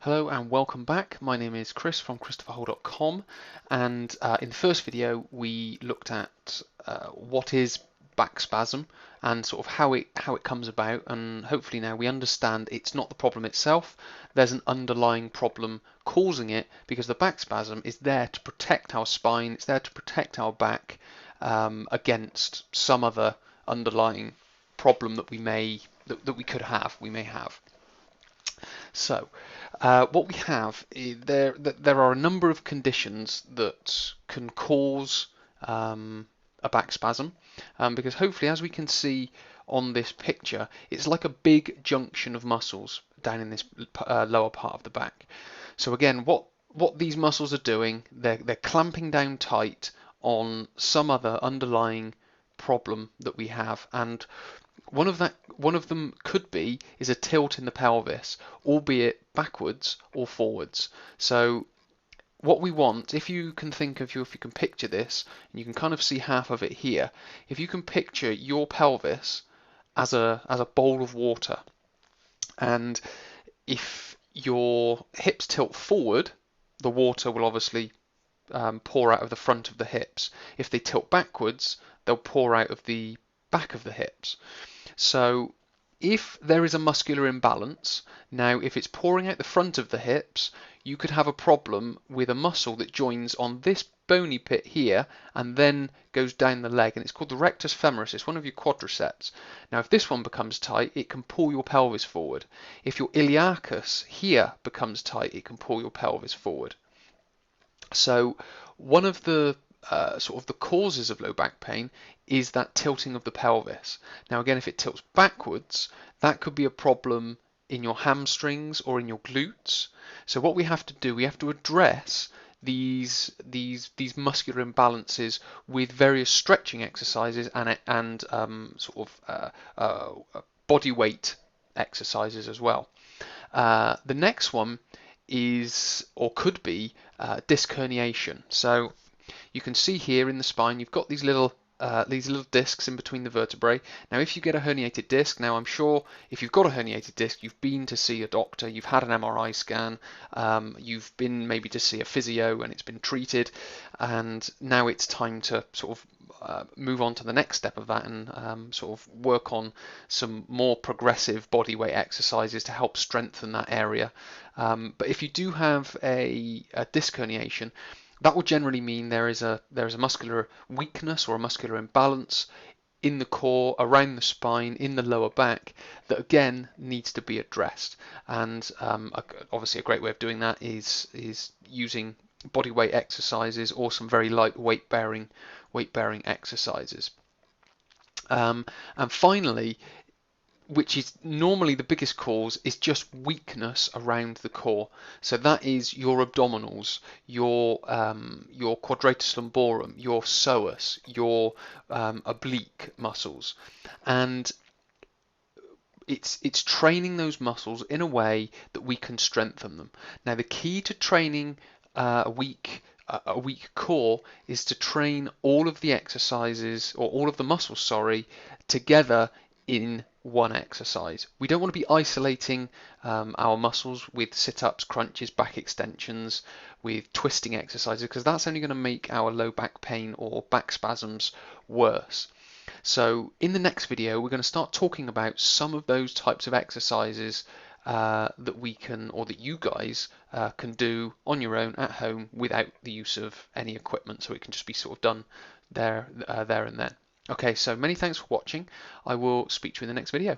Hello and welcome back. My name is Chris from christopherhull.com, and in the first video we looked at what is back spasm and sort of how it comes about, and hopefully now we understand it's not the problem itself. There's an underlying problem causing it, because the back spasm is there to protect our spine, it's there to protect our back against some other underlying problem that we may we may have. So, what we have there are a number of conditions that can cause a back spasm, because hopefully, as we can see on this picture, it's like a big junction of muscles down in this lower part of the back. So again, what these muscles are doing, they're clamping down tight on some other underlying problem that we have, and one of them could be is a tilt in the pelvis, albeit backwards or forwards. So what we want, if you can picture this, and you can kind of see half of it here, if you can picture your pelvis as a bowl of water, and if your hips tilt forward, the water will obviously pour out of the front of the hips. If they tilt backwards, they'll pour out of the back of the hips. So if there is a muscular imbalance, now if it's pouring out the front of the hips, you could have a problem with a muscle that joins on this bony pit here and then goes down the leg, and it's called the rectus femoris. It's one of your quadriceps. Now if this one becomes tight, it can pull your pelvis forward. If your iliacus here becomes tight, it can pull your pelvis forward. So one of the sort of the causes of low back pain is that tilting of the pelvis. Now again, if it tilts backwards, that could be a problem in your hamstrings or in your glutes. So what we have to do, we have to address these muscular imbalances with various stretching exercises and body weight exercises as well. The next one is, or could be, disc herniation. So you can see here in the spine, you've got these little discs in between the vertebrae. Now, if you get a herniated disc, now I'm sure if you've got a herniated disc, you've been to see a doctor, you've had an MRI scan, you've been maybe to see a physio and it's been treated, and now it's time to sort of move on to the next step of that and sort of work on some more progressive body weight exercises to help strengthen that area. But if you do have a disc herniation, that will generally mean there is a muscular weakness or a muscular imbalance in the core, around the spine, in the lower back, that again needs to be addressed. And obviously a great way of doing that is using body weight exercises or some very light weight bearing exercises. And finally, which is normally the biggest cause, is just weakness around the core. So that is your abdominals, your quadratus lumborum, your psoas, your oblique muscles, and it's training those muscles in a way that we can strengthen them. Now, the key to training a weak core is to train all of the exercises, or all of the muscles, sorry, together in one exercise. We don't want to be isolating our muscles with sit-ups, crunches, back extensions, with twisting exercises, because that's only going to make our low back pain or back spasms worse. So in the next video, we're going to start talking about some of those types of exercises that we can, or that you guys can do on your own at home without the use of any equipment, so it can just be sort of done there and then. Okay, so many thanks for watching. I will speak to you in the next video.